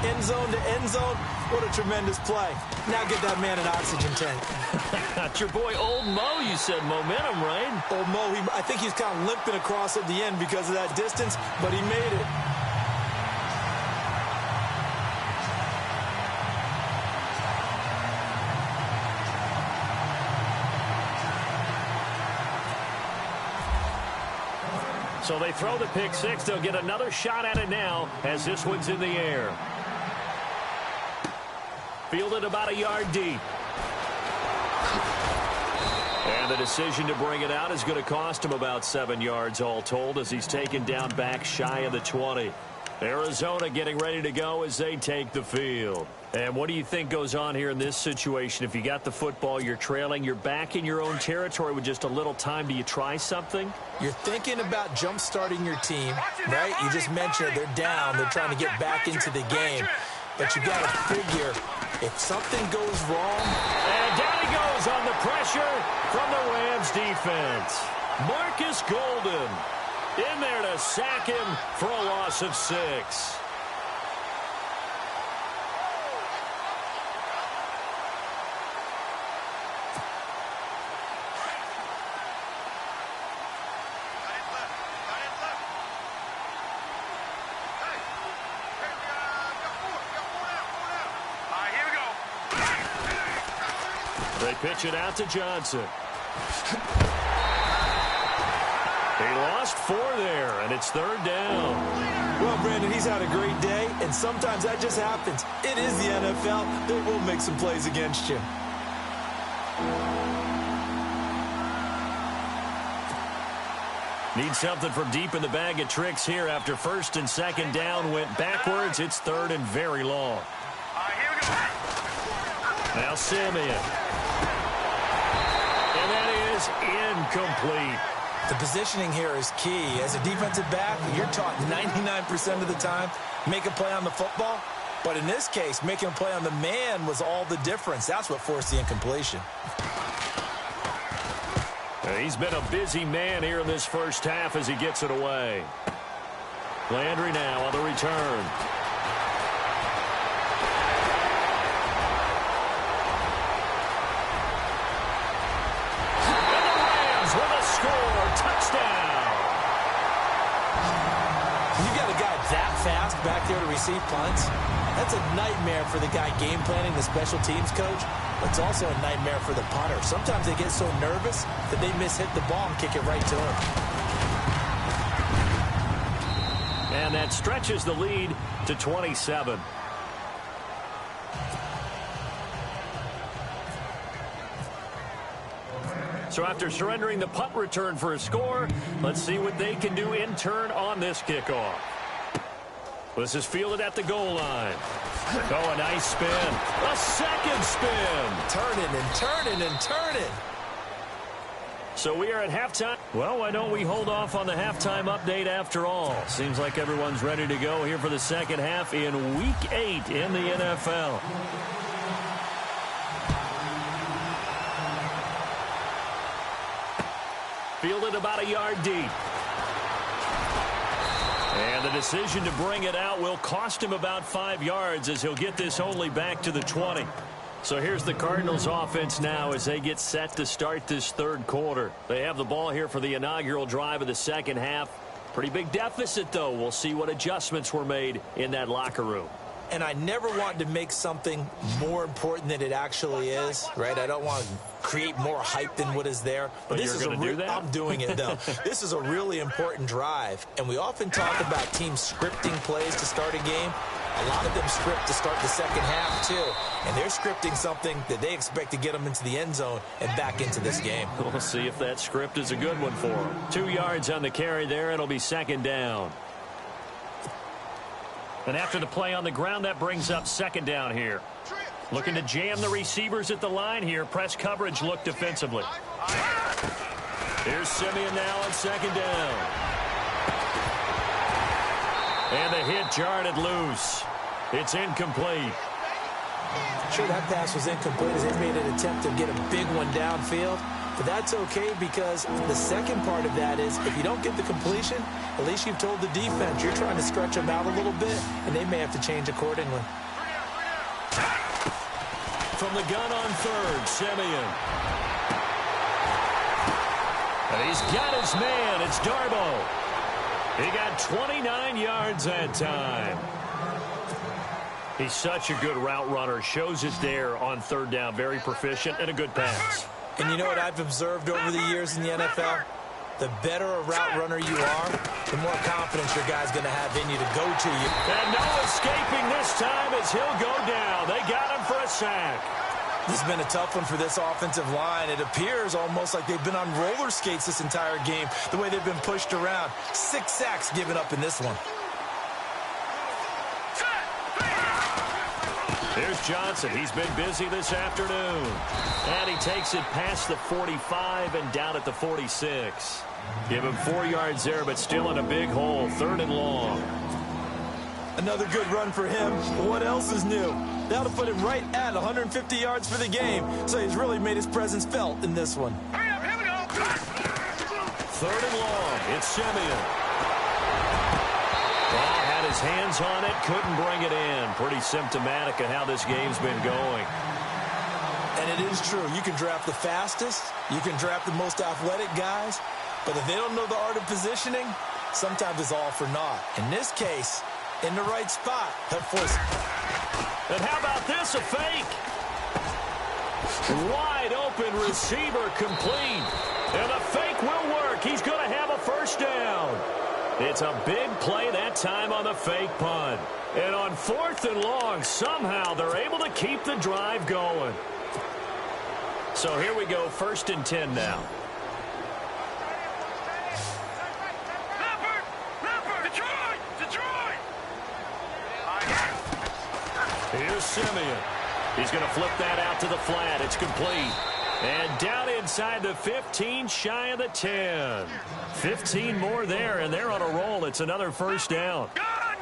end zone to end zone. What a tremendous play. Now get that man an oxygen tank. That's your boy Old Mo, you said. Momentum, right? Old Mo, I think he's kind of limping across at the end because of that distance, but he made it. So they throw the pick six. They'll get another shot at it now as this one's in the air. Fielded about a yard deep. And the decision to bring it out is going to cost him about 7 yards all told as he's taken down back shy of the 20. Arizona getting ready to go as they take the field. And what do you think goes on here in this situation? If you got the football, you're trailing, you're back in your own territory with just a little time. Do you try something? You're thinking about jump-starting your team, right? You just mentioned they're down. They're trying to get back into the game. But you got to figure if something goes wrong. And down he goes on the pressure from the Rams defense. Marcus Golden in there to sack him for a loss of 6. They pitch it out to Johnson. He lost 4 there, and it's 3rd down. Well, Brandon, he's had a great day, and sometimes that just happens. It is the NFL. They will make some plays against you. Need something from deep in the bag of tricks here after 1st and 2nd down went backwards. It's 3rd and very long. Now Simeon. And that is incomplete. The positioning here is key. As a defensive back, you're taught 99% of the time, make a play on the football. But in this case, making a play on the man was all the difference. That's what forced the incompletion. He's been a busy man here in this first half as he gets it away. Landry now on the return. Fast back there to receive punts. That's a nightmare for the guy game planning, the special teams coach. But it's also a nightmare for the punter. Sometimes they get so nervous that they mishit the ball and kick it right to him. And that stretches the lead to 27. So after surrendering the punt return for a score, let's see what they can do in turn on this kickoff. This is fielded at the goal line. Oh, a nice spin. A second spin. Turning and turning and turning. So we are at halftime. Well, why don't we hold off on the halftime update after all? Seems like everyone's ready to go here for the second half in Week 8 in the NFL. Fielded about a yard deep. And the decision to bring it out will cost him about 5 yards as he'll get this only back to the 20. So here's the Cardinals offense now as they get set to start this 3rd quarter. They have the ball here for the inaugural drive of the second half. Pretty big deficit, though. We'll see what adjustments were made in that locker room. And I never want to make something more important than it actually is, right? I don't want to create more hype than what is there. But this is do that? I'm doing it, though. This is a really important drive. And we often talk about teams scripting plays to start a game. A lot of them script to start the second half, too. And they're scripting something that they expect to get them into the end zone and back into this game. We'll see if that script is a good one for them. 2 yards on the carry there. It'll be 2nd down. And after the play on the ground, that brings up 2nd down here. Looking to jam the receivers at the line here. Press coverage look defensively. Here's Simeon now on 2nd down. And the hit jarred it loose. It's incomplete. Sure, that pass was incomplete as they made an attempt to get a big one downfield. But that's okay because the second part of that is if you don't get the completion, at least you've told the defense you're trying to stretch them out a little bit, and they may have to change accordingly. From the gun on third, Simeon. And he's got his man. It's Darbo. He got 29 yards that time. He's such a good route runner. Shows it there on third down. Very proficient and a good pass. And you know what I've observed over the years in the NFL? The better a route runner you are, the more confidence your guy's going to have in you to go to you. And no escaping this time as he'll go down. They got him for a sack. This has been a tough one for this offensive line. It appears almost like they've been on roller skates this entire game, the way they've been pushed around. 6 sacks given up in this one. Here's Johnson. He's been busy this afternoon. And he takes it past the 45 and down at the 46. Give him 4 yards there, but still in a big hole. 3rd and long. Another good run for him. What else is new? That'll put him right at 150 yards for the game. So he's really made his presence felt in this one. Here we go. 3rd and long. It's Simeon. Ball had his hands on it. Couldn't bring it in. Pretty symptomatic of how this game's been going. And it is true. You can draft the fastest. You can draft the most athletic guys. But if they don't know the art of positioning, sometimes it's all for naught. In this case, in the right spot, he'll force it. And how about this, a fake? Wide open receiver complete. And the fake will work. He's going to have a first down. It's a big play that time on the fake punt. And on 4th and long, somehow they're able to keep the drive going. So here we go, 1st and 10 now. Here's Simeon. He's going to flip that out to the flat. It's complete. And down inside the 15, shy of the 10. 15 more there, and they're on a roll. It's another first down.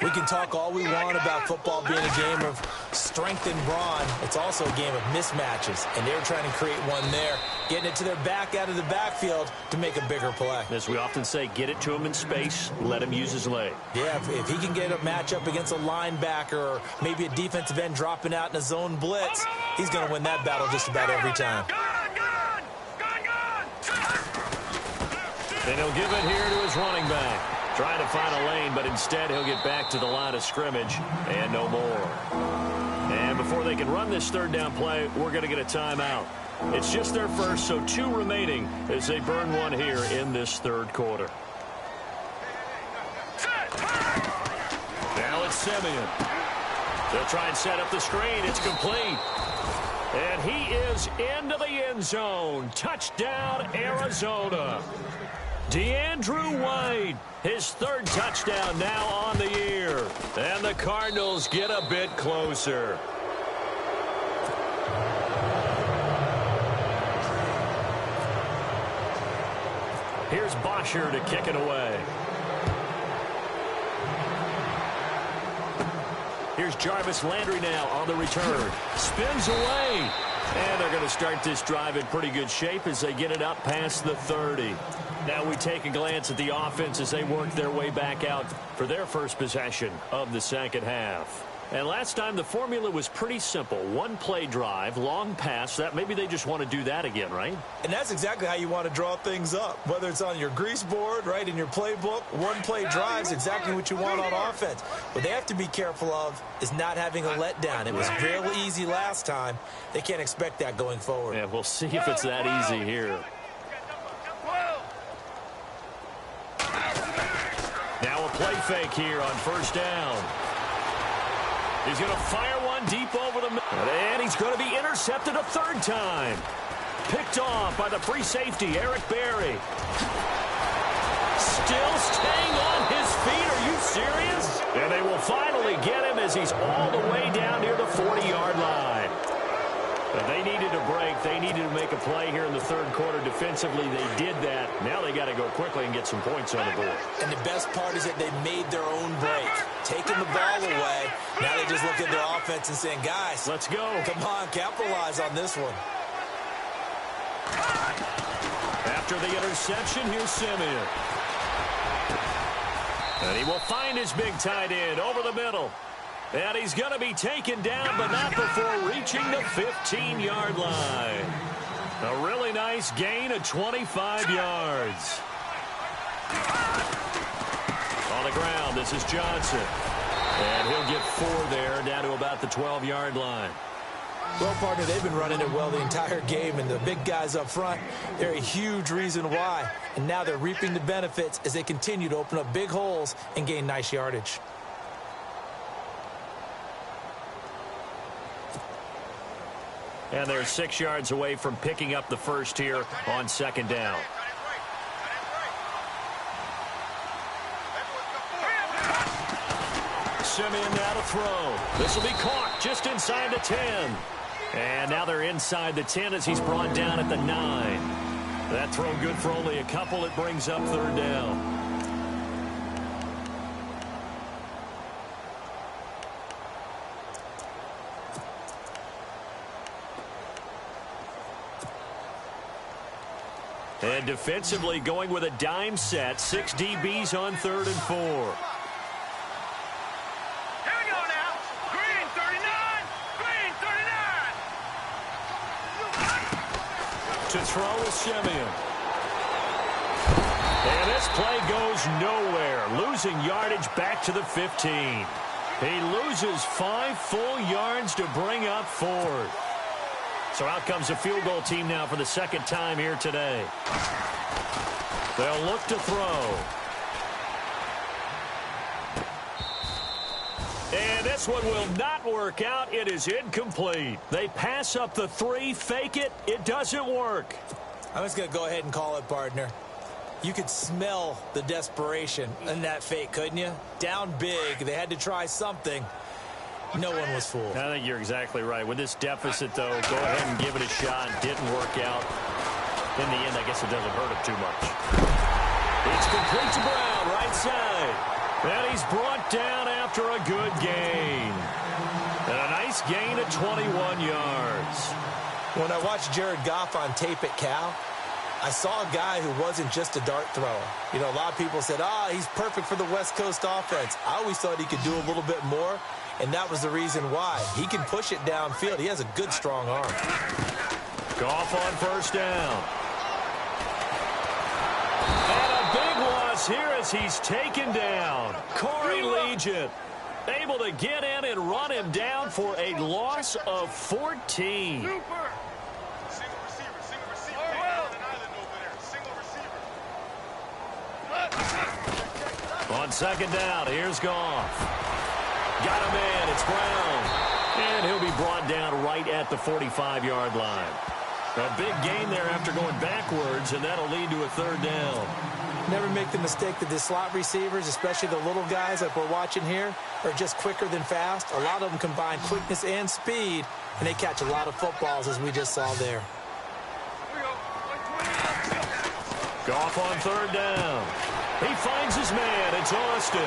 We can talk all we want about football being a game of strength and brawn. It's also a game of mismatches, and they're trying to create one there, getting it to their back out of the backfield to make a bigger play. As we often say, get it to him in space, let him use his leg. Yeah, if he can get a matchup against a linebacker or maybe a defensive end dropping out in a zone blitz, he's going to win that battle just about every time. And he'll give it here to his running back. Trying to find a lane, but instead he'll get back to the line of scrimmage and no more. And before they can run this 3rd down play, we're going to get a timeout. It's just their first, so 2 remaining as they burn one here in this 3rd quarter. Now it's Simeon. They'll try and set up the screen. It's complete. And he is into the end zone. Touchdown, Arizona. DeAndrew White, his 3rd touchdown now on the year. And the Cardinals get a bit closer. Here's Bosher to kick it away. Here's Jarvis Landry now on the return. Spins away. And they're going to start this drive in pretty good shape as they get it up past the 30. Now we take a glance at the offense as they work their way back out for their first possession of the 2nd half. And last time the formula was pretty simple. 1-play drive, long pass. That maybe they just want to do that again, right? And that's exactly how you want to draw things up. Whether it's on your grease board, right, in your playbook, 1-play drive is exactly what you want on offense. What they have to be careful of is not having a letdown. It was real easy last time. They can't expect that going forward. Yeah, we'll see if it's that easy here. Now a play fake here on 1st down. He's going to fire one deep over the middle. And he's going to be intercepted a 3rd time. Picked off by the free safety, Eric Berry. Still staying on his feet. Are you serious? And they will finally get him as he's all the way down near the 40-yard line. But they needed a break. They needed to make a play here in the 3rd quarter. Defensively, they did that. Now they got to go quickly and get some points on the board. And the best part is that they made their own break. Taking the ball away. Now they just look at their offense and saying, guys, let's go. Come on, capitalize on this one. After the interception, here's Simeon. And he will find his big tight end over the middle. And he's going to be taken down, but not before reaching the 15-yard line. A really nice gain of 25 yards. On the ground, this is Johnson. And he'll get 4 there, down to about the 12-yard line. Well, partner, they've been running it well the entire game, and the big guys up front, they're a huge reason why. And now they're reaping the benefits as they continue to open up big holes and gain nice yardage. And they're 6 yards away from picking up the first here on 2nd down. Simeon now to throw. This will be caught just inside the 10. And now they're inside the 10 as he's brought down at the 9. That throw good for only a couple. It brings up 3rd down. And defensively going with a dime set. 6 DBs on 3rd and 4. To throw is Simeon. And this play goes nowhere. Losing yardage back to the 15. He loses 5 full yards to bring up 4th. So out comes the field goal team now for the 2nd time here today. They'll look to throw. And this one will not work out. It is incomplete. They pass up the 3, fake it. It doesn't work. I'm just going to go ahead and call it, partner. You could smell the desperation in that fake, couldn't you? Down big. They had to try something. No one was fooled. I think you're exactly right. With this deficit, though, go ahead and give it a shot. Didn't work out. In the end, I guess it doesn't hurt him too much. It's complete to Brown, right side. And he's brought down after a good gain. And a nice gain of 21 yards. When I watched Jared Goff on tape at Cal, I saw a guy who wasn't just a dart thrower. You know, a lot of people said, he's perfect for the West Coast offense. I always thought he could do a little bit more, and that was the reason why. He can push it downfield. He has a good, strong arm. Goff on 1st down. And a big loss here as he's taken down. Corey Legion able to get in and run him down for a loss of 14. On 2nd down, here's Goff. Got him in, it's Brown. And he'll be brought down right at the 45-yard line. A big gain there after going backwards, and that'll lead to a 3rd down. Never make the mistake that the slot receivers, especially the little guys like we're watching here, are just quicker than fast. A lot of them combine quickness and speed, and they catch a lot of footballs, as we just saw there. Goff on 3rd down. He finds his man. It's Austin.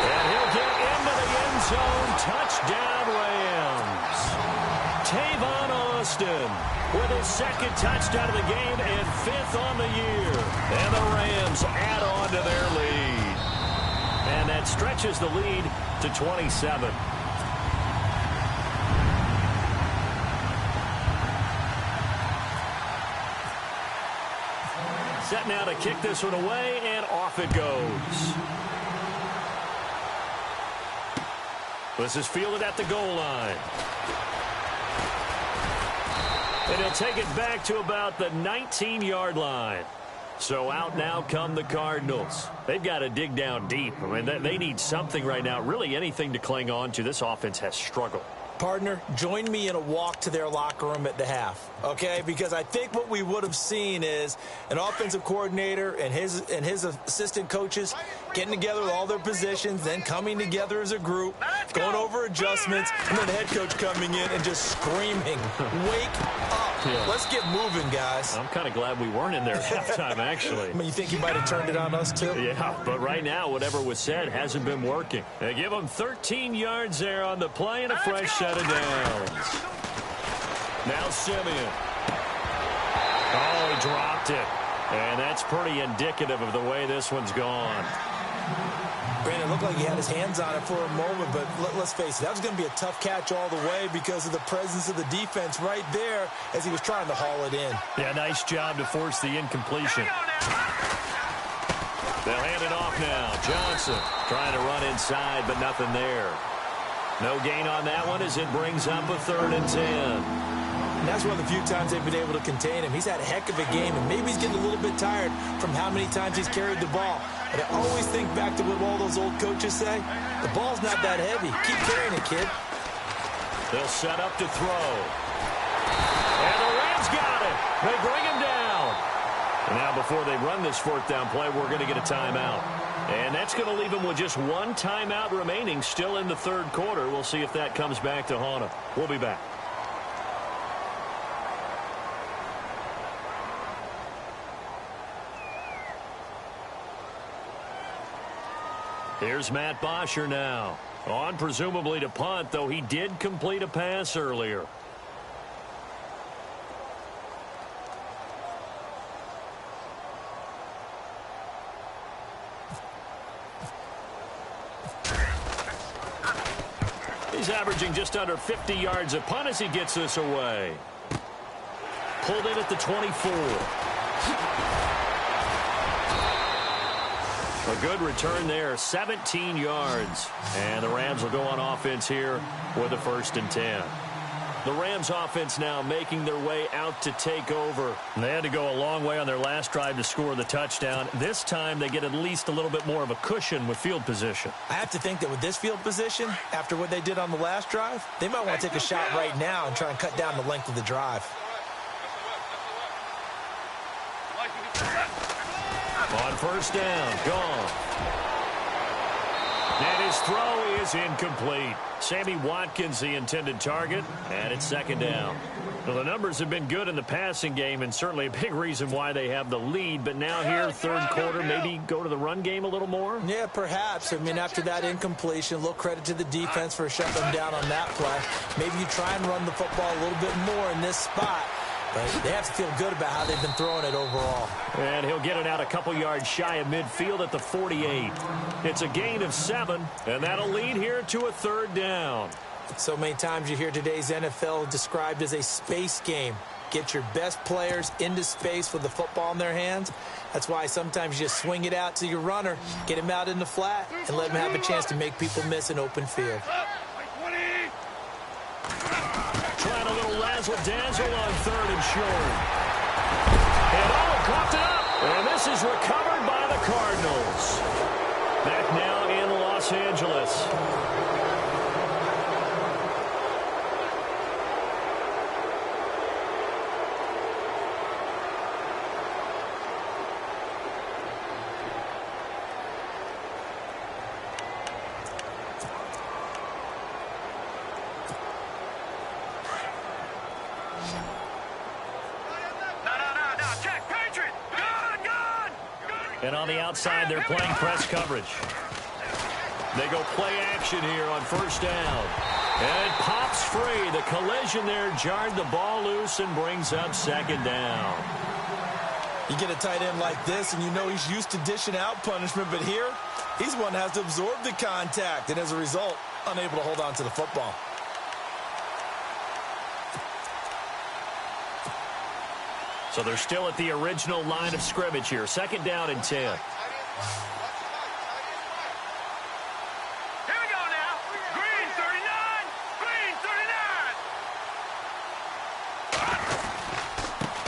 And he'll get into the end zone. Touchdown, Rams. Tavon Austin with his 2nd touchdown of the game and 5th on the year. And the Rams add on to their lead. And that stretches the lead to 27. Set now to kick this one away, and off it goes. This is fielded at the goal line. And he'll take it back to about the 19-yard line. So out now come the Cardinals. They've got to dig down deep. I mean, they need something right now, really anything to cling on to. This offense has struggled. Partner, join me in a walk to their locker room at the half, okay? Because I think what we would have seen is an offensive coordinator and his assistant coaches getting together with all their positions, then coming together as a group, going over adjustments, and then the head coach coming in and just screaming, wake up. Yeah. Let's get moving, guys. I'm kind of glad we weren't in there at halftime, actually. I mean, you think he might have turned it on us, too? Yeah, but right now, whatever was said hasn't been working. They give him 13 yards there on the play and a fresh set of downs. Now Simeon. Oh, he dropped it. And that's pretty indicative of the way this one's gone. Brandon, it looked like he had his hands on it for a moment, but let's face it, that was going to be a tough catch all the way because of the presence of the defense right there as he was trying to haul it in. Yeah, nice job to force the incompletion. They'll hand it off now. Johnson trying to run inside, but nothing there. No gain on that one as it brings up a 3rd and 10. And that's one of the few times they've been able to contain him. He's had a heck of a game, and maybe he's getting a little bit tired from how many times he's carried the ball. But I always think back to what all those old coaches say. The ball's not that heavy. Keep carrying it, kid. They'll set up to throw. And the Rams got it. They bring him down. And now before they run this 4th down play, we're going to get a timeout. And that's going to leave him with just one timeout remaining still in the 3rd quarter. We'll see if that comes back to haunt him. We'll be back. Here's Matt Bosher now. On presumably to punt, though he did complete a pass earlier. He's averaging just under 50 yards a punt as he gets this away. Pulled in at the 24. A good return there, 17 yards. And the Rams will go on offense here with a 1st and 10. The Rams offense now making their way out to take over. They had to go a long way on their last drive to score the touchdown. This time they get at least a little bit more of a cushion with field position. I have to think that with this field position, after what they did on the last drive, they might want to take a shot right now and try and cut down the length of the drive. On 1st down, gone. And his throw is incomplete. Sammy Watkins, the intended target, and it's 2nd down. Well, the numbers have been good in the passing game, and certainly a big reason why they have the lead. But now here, 3rd quarter, maybe go to the run game a little more? Yeah, perhaps. I mean, after that incompletion, a little credit to the defense for shutting them down on that play. Maybe you try and run the football a little bit more in this spot. But they have to feel good about how they've been throwing it overall. And he'll get it out a couple yards shy of midfield at the 48. It's a gain of 7, and that'll lead here to a 3rd down. So many times you hear today's NFL described as a space game. Get your best players into space with the football in their hands. That's why sometimes you just swing it out to your runner, get him out in the flat, and let him have a chance to make people miss an open field. Trying a little razzle-dazzle on 3rd and short. And coughed it up. And this is recovered by the Cardinals. Back now in Los Angeles. And on the outside, they're playing press coverage. They go play action here on 1st down. And it pops free. The collision there jarred the ball loose and brings up 2nd down. You get a tight end like this, and you know he's used to dishing out punishment, but here, he's one that has to absorb the contact, and as a result, unable to hold on to the football. So they're still at the original line of scrimmage here. 2nd down and 10. Here we go now. Green 39. Green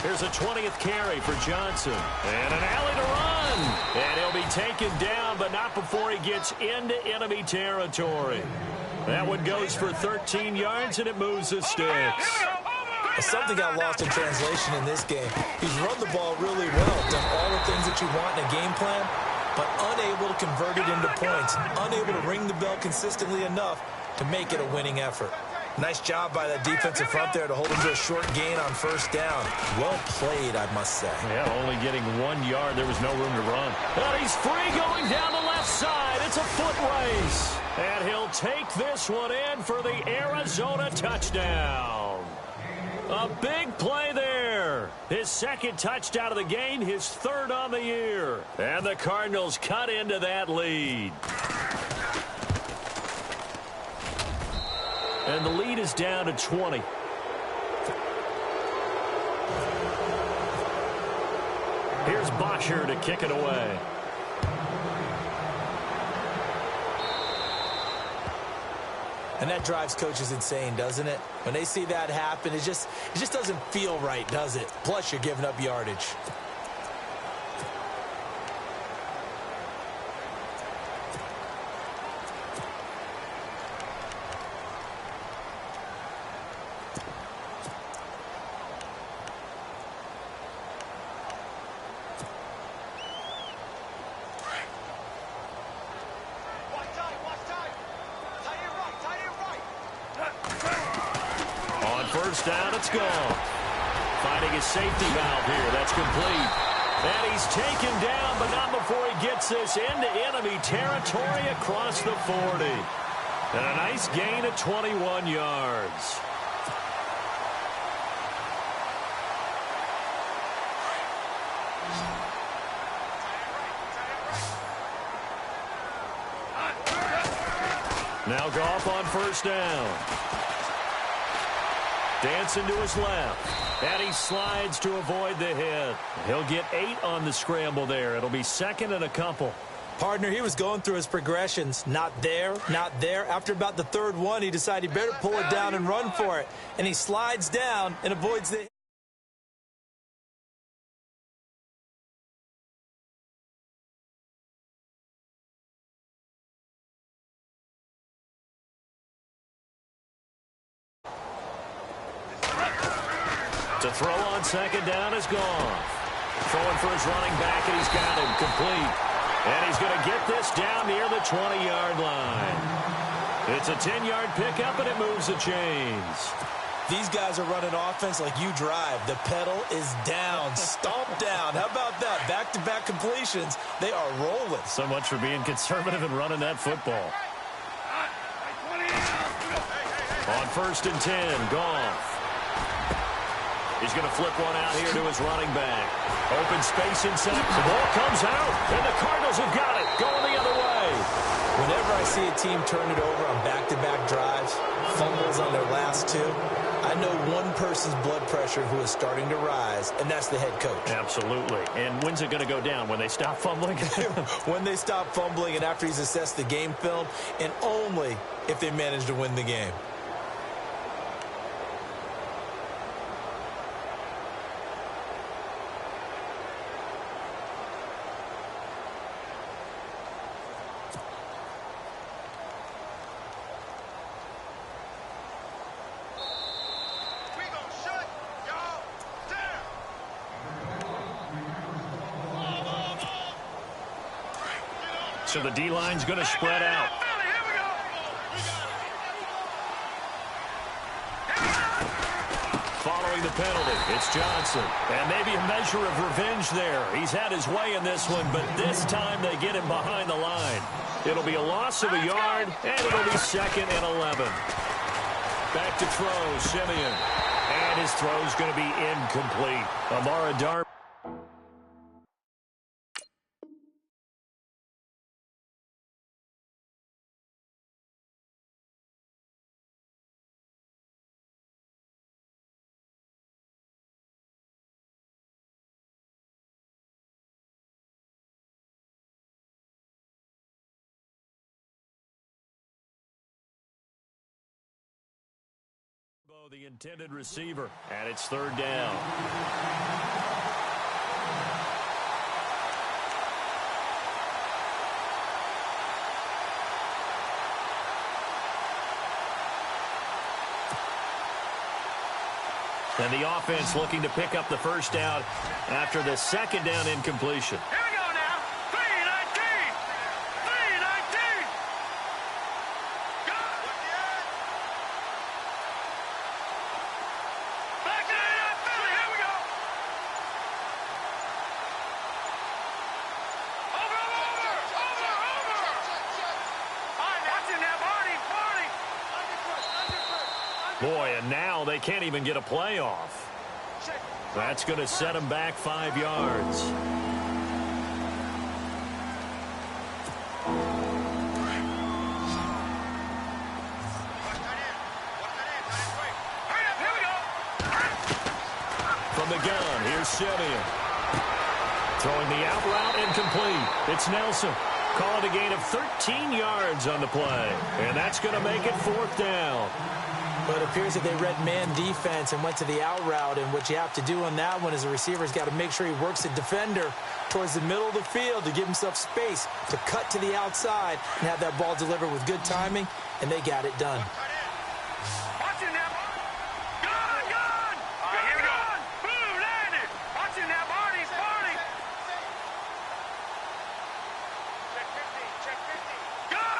39. Here's a 20th carry for Johnson. And an alley to run. And he'll be taken down, but not before he gets into enemy territory. That one goes for 13 yards, and it moves the sticks. Something got lost in translation in this game. He's run the ball really well, done all the things that you want in a game plan, but unable to convert it into points, unable to ring the bell consistently enough to make it a winning effort. Nice job by that defensive front there to hold him to a short gain on 1st down. Well played, I must say. Yeah, only getting 1 yard. There was no room to run. But he's free going down the left side. It's a foot race. And he'll take this one in for the Arizona touchdown. A big play there. His second touchdown of the game, his third on the year. And the Cardinals cut into that lead. And the lead is down to 20. Here's Bosher to kick it away. And that drives coaches insane, doesn't it? When they see that happen, it just doesn't feel right, does it? Plus, you're giving up yardage. First down, it's gone. Finding his safety valve here. That's complete. And he's taken down, but not before he gets this into enemy territory across the 40. And a nice gain of 21 yards. Now Goff on first down. Dancing to his left. And he slides to avoid the hit. He'll get 8 on the scramble there. It'll be second and a couple. Partner, he was going through his progressions. Not there, not there. After about the third one, he decided he better pull it down and run for it. And he slides down and avoids the hit. To throw on second down is gone. Throwing for his running back, and he's got him complete. And he's going to get this down near the 20-yard line. It's a 10-yard pickup, and it moves the chains. These guys are running offense like you drive. The pedal is down, stomped down. How about that? Back-to-back completions. They are rolling. So much for being conservative and running that football. On first and 10, Goff. He's going to flip one out here to his running back. Open space inside. The ball comes out, and the Cardinals have got it. Going the other way. Whenever I see a team turn it over on back-to-back drives, fumbles on their last two, I know one person's blood pressure who is starting to rise, and that's the head coach. Absolutely. And when's it going to go down? When they stop fumbling? When they stop fumbling and after he's assessed the game film, and only if they manage to win the game. So the D-line's going to spread out. Following the penalty, it's Johnson. And maybe a measure of revenge there. He's had his way in this one, but this time they get him behind the line. It'll be a loss of a yard, and it'll be second and 11. Back to throw, Simeon. And his throw's going to be incomplete. Amara Darby. The intended receiver, and it's third down. And the offense looking to pick up the first down after the second down incompletion. Here we go now. 3-19. 3-19. Go. Back to Philly. Here we go. Over. All right, watch it now, Barney. Boy, and now they can't even get a play off. That's going to set them back 5 yards. From the gun, here's Simeon. Throwing the out route incomplete. It's Nelson. Calling a gain of 13 yards on the play. And that's going to make it 4th down. But it appears that they read man defense and went to the out route. And what you have to do on that one is the receiver's got to make sure he works the defender towards the middle of the field to give himself space to cut to the outside and have that ball delivered with good timing. And they got it done. Watch it now. Gun! Here we go. Boom, landed. Watch it now, Barney. Check 50. Gun!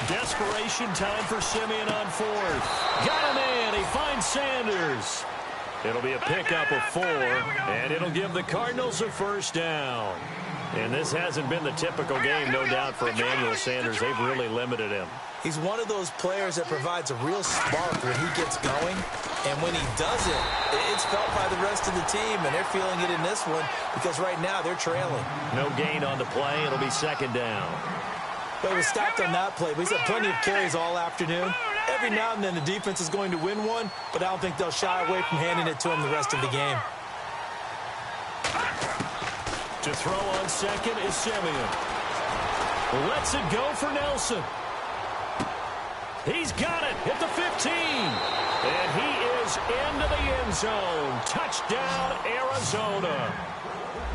Desperation time for Simeon on 4th. Got him in. He finds Sanders. It'll be a pickup of 4, and it'll give the Cardinals a 1st down. And this hasn't been the typical game, no doubt, for Emmanuel Sanders. They've really limited him. He's one of those players that provides a real spark when he gets going. And when he doesn't, it's felt by the rest of the team, and they're feeling it in this one because right now they're trailing. No gain on the play. It'll be 2nd down. But he was stopped on that play. But he's had plenty of carries all afternoon. Every now and then the defense is going to win one, but I don't think they'll shy away from handing it to him the rest of the game. To throw on 2nd is Simeon. Lets it go for Nelson. He's got it at the 15. And he is into the end zone. Touchdown, Arizona.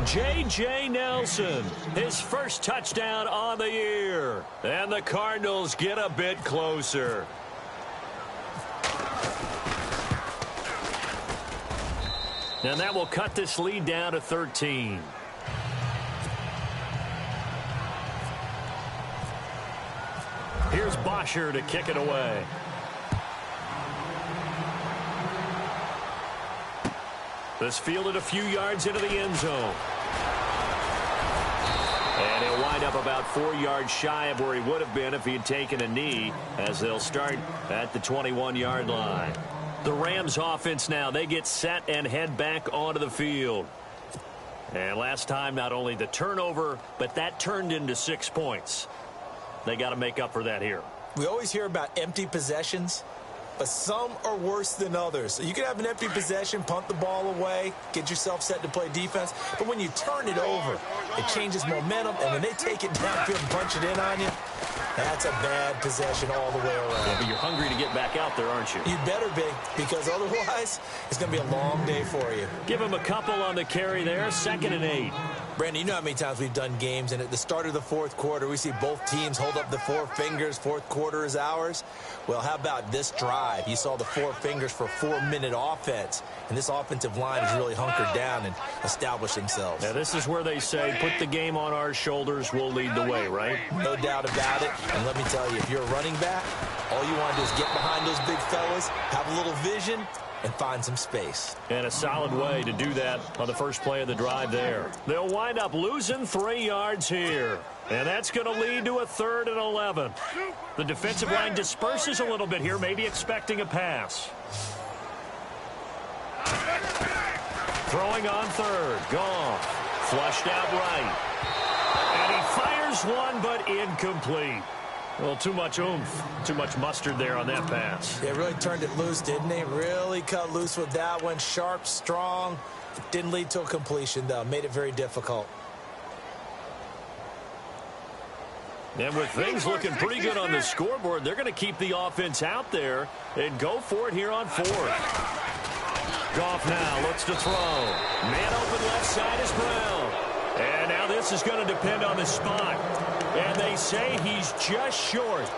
J.J. Nelson, his first touchdown on the year. And the Cardinals get a bit closer. And that will cut this lead down to 13. Here's Bosher to kick it away. This fielded a few yards into the end zone. And he'll wind up about 4 yards shy of where he would have been if he had taken a knee, as they'll start at the 21-yard line. The Rams offense now, they get set and head back onto the field. And last time, not only the turnover, but that turned into 6 points. They got to make up for that here. We always hear about empty possessions, but some are worse than others. So you can have an empty possession, punt the ball away, get yourself set to play defense. But when you turn it over, it changes momentum. And when they take it downfield and punch it in on you, that's a bad possession all the way around. Yeah, but you're hungry to get back out there, aren't you? You better be, because otherwise it's going to be a long day for you. Give him a couple on the carry there, 2nd and 8. Brandon, you know how many times we've done games, and at the start of the 4th quarter, we see both teams hold up the 4 fingers, 4th quarter is ours. Well, how about this drive? You saw the 4 fingers for 4-minute offense, and this offensive line has really hunkered down and established themselves. Now, this is where they say, put the game on our shoulders, we'll lead the way, right? No doubt about it, and let me tell you, if you're a running back, all you want to do is get behind those big fellas, have a little vision, and find some space. And a solid way to do that on the first play of the drive there. They'll wind up losing 3 yards here. And that's going to lead to a 3rd and 11. The defensive line disperses a little bit here, maybe expecting a pass. Throwing on 3rd. Goff. Flushed out right. And he fires one, but incomplete. Well, too much oomph, too much mustard there on that pass. They really turned it loose, didn't they? Really cut loose with that one. Sharp, strong. Didn't lead to a completion, though. Made it very difficult. And with things looking pretty good on the scoreboard, they're going to keep the offense out there and go for it here on 4th. Goff now looks to throw. Man open left side is Brown. And now this is going to depend on the spot. And they say he's just short.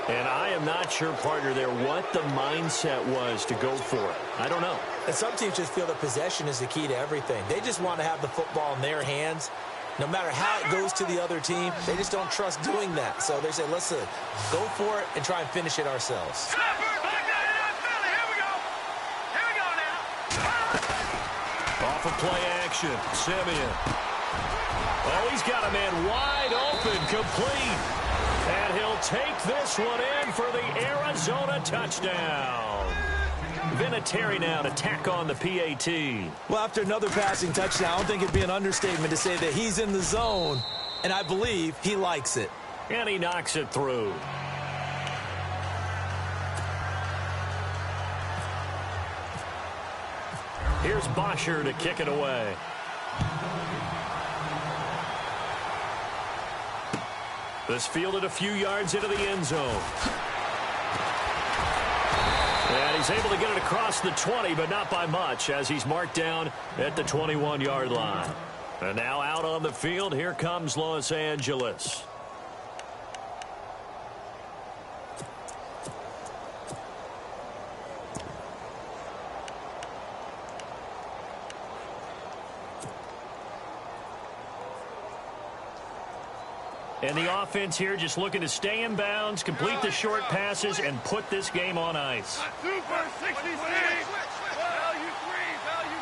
And I am not sure, partner, there what the mindset was to go for it. I don't know. And some teams just feel that possession is the key to everything. They just want to have the football in their hands. No matter how it goes to the other team, they just don't trust doing that. So they say, listen, go for it and try and finish it ourselves. Off of play action, Simeon. Oh, he's got a man wide open, complete. And he'll take this one in for the Arizona touchdown. Vinatieri now to tack on the PAT. Well, after another passing touchdown, I don't think it'd be an understatement to say that he's in the zone, and I believe he likes it. And he knocks it through. Here's Bosher to kick it away. This fielded a few yards into the end zone. And he's able to get it across the 20, but not by much, as he's marked down at the 21-yard line. And now out on the field, here comes Los Angeles. And the offense here just looking to stay in bounds, complete the short passes, and put this game on ice. Super 66. Value 3. Value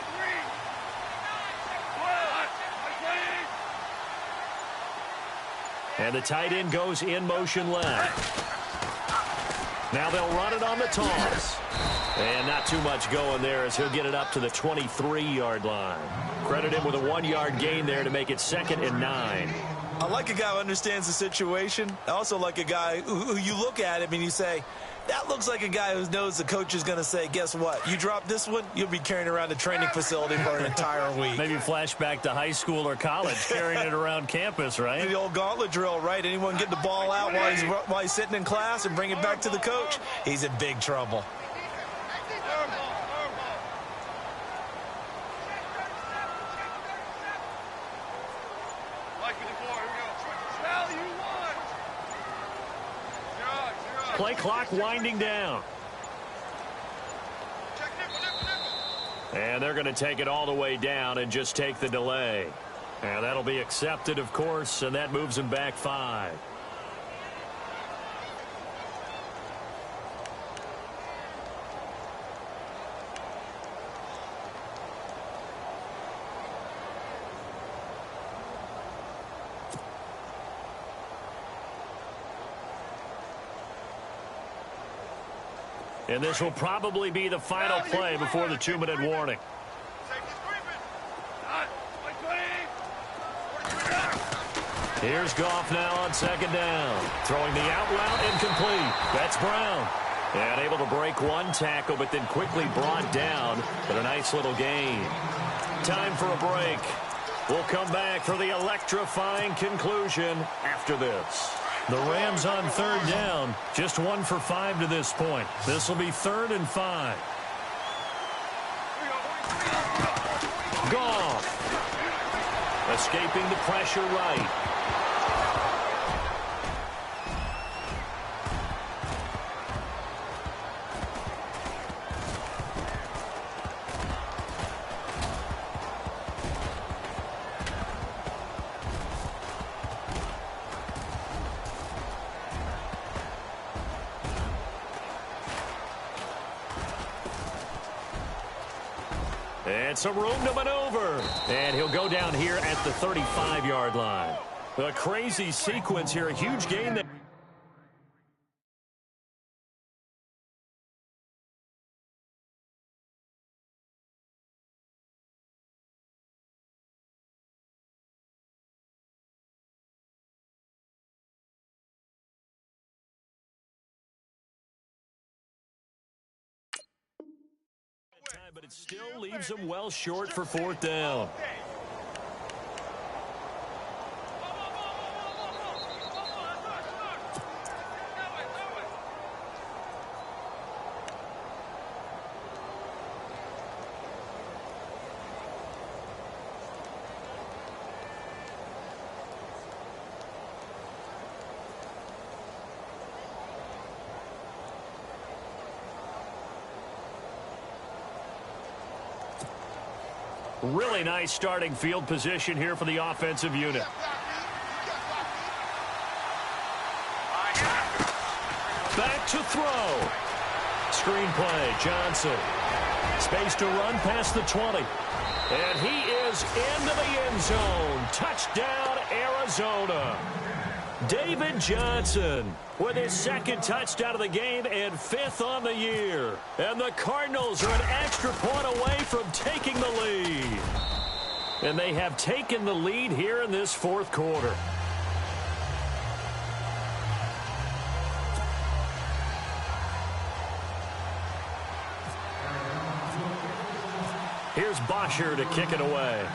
3. And the tight end goes in motion left. Now they'll run it on the toss. And not too much going there as he'll get it up to the 23-yard line. Credit him with a 1-yard gain there to make it 2nd and 9. I like a guy who understands the situation. I also like a guy who you look at him and you say, that looks like a guy who knows the coach is going to say, guess what? You drop this one, you'll be carrying around the training facility for an entire week. Maybe flashback to high school or college, carrying it around campus, right? The old gauntlet drill, right? Anyone get the ball out while he's sitting in class and bring it back to the coach? He's in big trouble. Play clock winding down. And they're going to take it all the way down and just take the delay. And that'll be accepted, of course, and that moves them back 5. And this will probably be the final play before the 2-minute warning. Here's Goff now on 2nd down. Throwing the out route incomplete. That's Brown. And able to break one tackle, but then quickly brought down. But a nice little gain. Time for a break. We'll come back for the electrifying conclusion after this. The Rams on 3rd down, just 1 for 5 to this point. This will be 3rd and 5. Goff. Escaping the pressure right. And some room to maneuver. And he'll go down here at the 35-yard line. A crazy sequence here. A huge gain there. But it still leaves them well short for 4th down. Really nice starting field position here for the offensive unit. Back to throw. Screen play, Johnson. Space to run past the 20. And he is into the end zone. Touchdown, Arizona. David Johnson with his second touchdown of the game and 5th on the year. And the Cardinals are an extra point away from taking the lead. And they have taken the lead here in this fourth quarter. Here's Bosher to kick it away.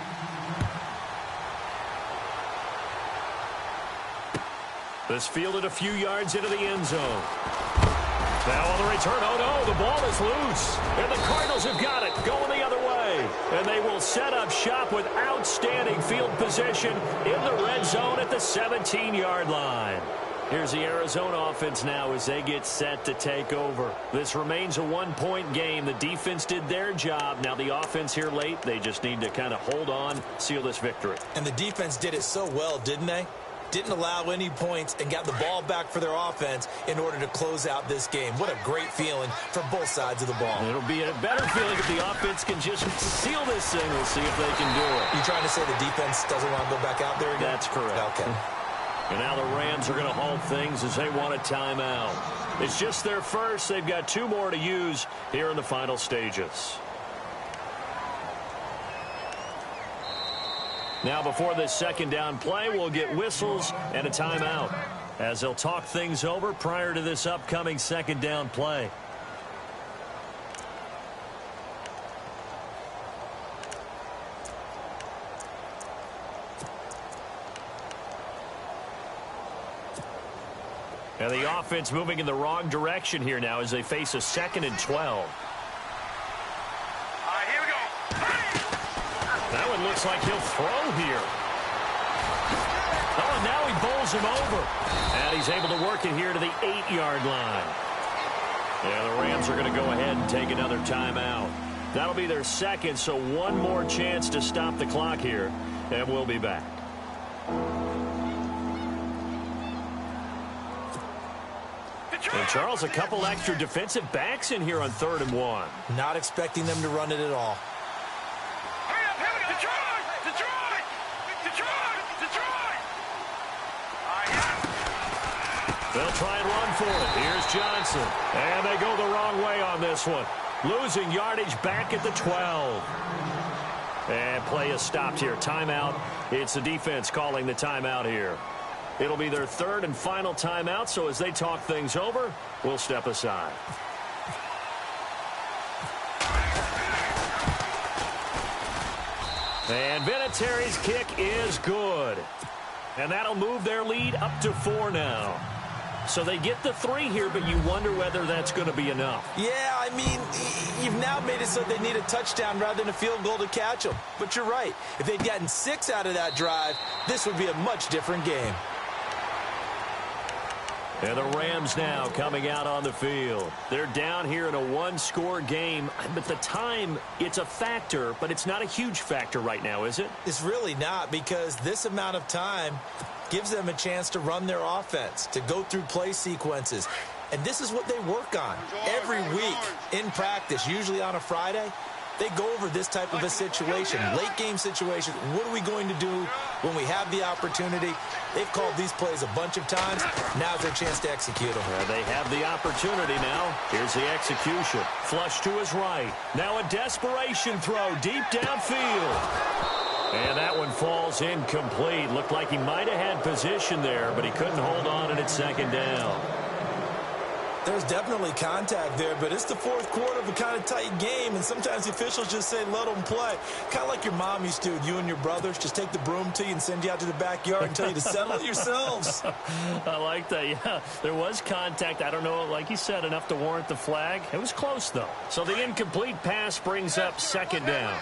This fielded a few yards into the end zone. Now on the return, oh no, the ball is loose. And the Cardinals have got it, going the other way. And they will set up shop with outstanding field position in the red zone at the 17-yard line. Here's the Arizona offense now as they get set to take over. This remains a one-point game. The defense did their job. Now the offense here late, they just need to kind of hold on, seal this victory. And the defense did it so well, didn't they? Didn't allow any points and got the ball back for their offense in order to close out this game. What a great feeling for both sides of the ball. It'll be a better feeling if the offense can just seal this thing. We'll see if they can do it. You trying to say the defense doesn't want to go back out there again? That's correct. Okay. And now the Rams are going to halt things as they want a timeout. It's just their first. They've got 2 more to use here in the final stages. Now before this second down play, we'll get whistles and a timeout as they'll talk things over prior to this upcoming second down play. And the offense moving in the wrong direction here now as they face a 2nd and 12. That one looks like he'll throw here. Oh, and now he bowls him over. And he's able to work it here to the 8-yard line. Yeah, the Rams are going to go ahead and take another timeout. That'll be their second, so one more chance to stop the clock here. And we'll be back. And Charles, a couple extra defensive backs in here on 3rd and 1. Not expecting them to run it at all. They'll try and run for it. Here's Johnson. And they go the wrong way on this one. Losing yardage back at the 12. And play is stopped here. Timeout. It's the defense calling the timeout here. It'll be their 3rd and final timeout, so as they talk things over, we'll step aside. And Vinatieri's kick is good. And that'll move their lead up to 4 now. So they get the 3 here, but you wonder whether that's going to be enough. Yeah, I mean, you've now made it so they need a touchdown rather than a field goal to catch them. But you're right. If they'd gotten 6 out of that drive, this would be a much different game. And the Rams now coming out on the field. They're down here in a 1-score game. But the time, it's a factor, but it's not a huge factor right now, is it? It's really not, because this amount of time gives them a chance to run their offense, to go through play sequences. And this is what they work on every week in practice, usually on a Friday. They go over this type of a situation, late game situation. What are we going to do when we have the opportunity? They've called these plays a bunch of times. Now's their chance to execute them. They have the opportunity now. Here's the execution. Flush to his right. Now a desperation throw deep downfield. And that one falls incomplete. Looked like he might have had position there, but he couldn't hold on, and it's 2nd down. There's definitely contact there, but it's the 4th quarter of a kind of tight game, and sometimes the officials just say, let them play. Kind of like your mom used to with you and your brothers. Just take the broom to you and send you out to the backyard and tell you to settle it yourselves. I like that, yeah. There was contact. I don't know, like you said, enough to warrant the flag. It was close, though. So the incomplete pass brings up 2nd down.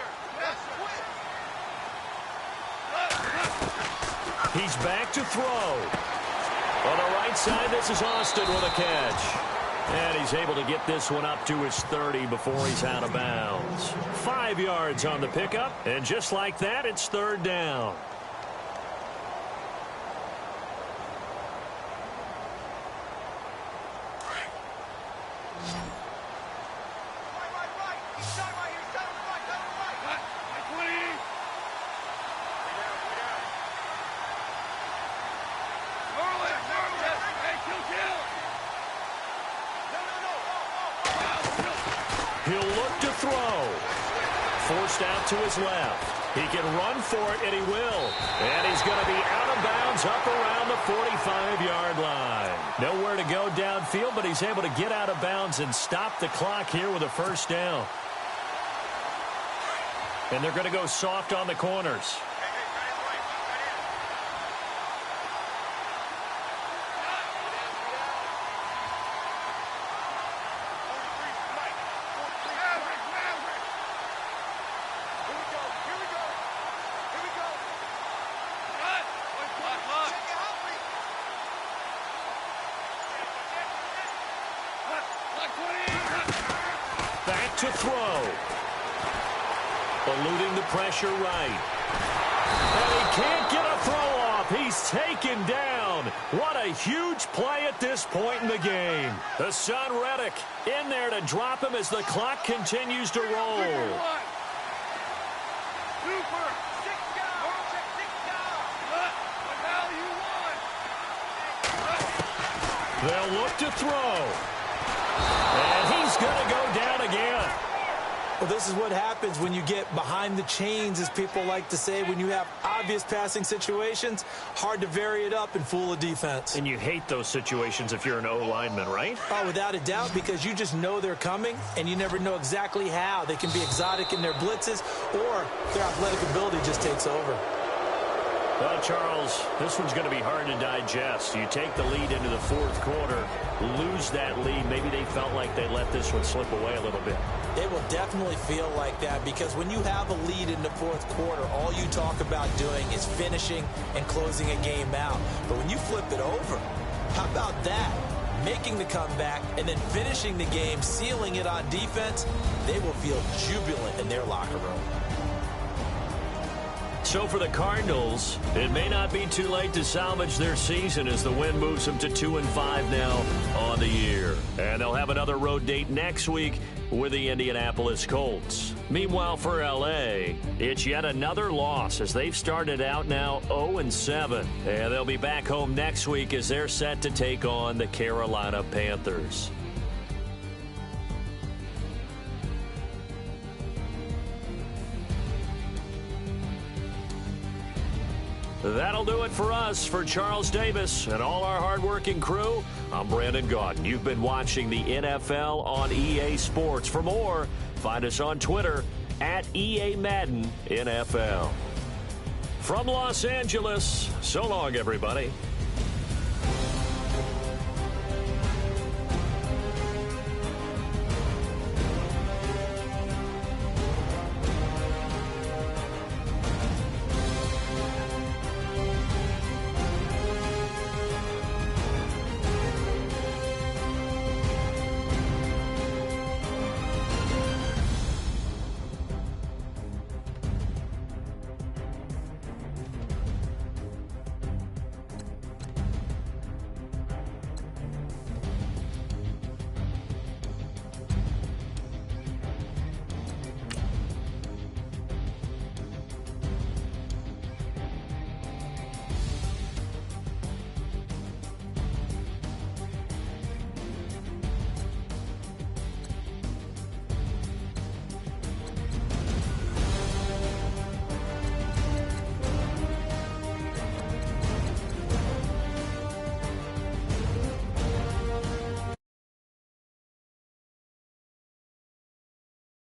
He's back to throw. On the right side, this is Austin with a catch. And he's able to get this one up to his 30 before he's out of bounds. 5 yards on the pickup, and just like that, it's 3rd down. look to throw. Forced out to his left. He can run for it, and he will. And he's going to be out of bounds up around the 45-yard line. Nowhere to go downfield, but he's able to get out of bounds and stop the clock here with a first down. And they're going to go soft on the corners. Back to throw. Eluding the pressure right. And he can't get a throw off. He's taken down. What a huge play at this point in the game. Hassan Reddick in there to drop him as the clock continues to roll. They'll look to throw. And he's going to go down again. Well, this is what happens when you get behind the chains, as people like to say. When you have obvious passing situations, hard to vary it up and fool a defense. And you hate those situations if you're an O-lineman, right? Oh, without a doubt, because you just know they're coming, and you never know exactly how. They can be exotic in their blitzes, or their athletic ability just takes over. Well, Charles, this one's going to be hard to digest. You take the lead into the fourth quarter, lose that lead. Maybe they felt like they let this one slip away a little bit. It will definitely feel like that, because when you have a lead in the fourth quarter, all you talk about doing is finishing and closing a game out. But when you flip it over, how about that? Making the comeback and then finishing the game, sealing it on defense, they will feel jubilant in their locker room. So for the Cardinals, it may not be too late to salvage their season as the win moves them to 2-5 now on the year. And they'll have another road date next week with the Indianapolis Colts. Meanwhile, for L.A., it's yet another loss as they've started out now 0-7. And they'll be back home next week as they're set to take on the Carolina Panthers. That'll do it for us. For Charles Davis and all our hardworking crew, I'm Brandon Gaudin. You've been watching the NFL on EA Sports. For more, find us on Twitter at EA Madden NFL. From Los Angeles, so long, everybody.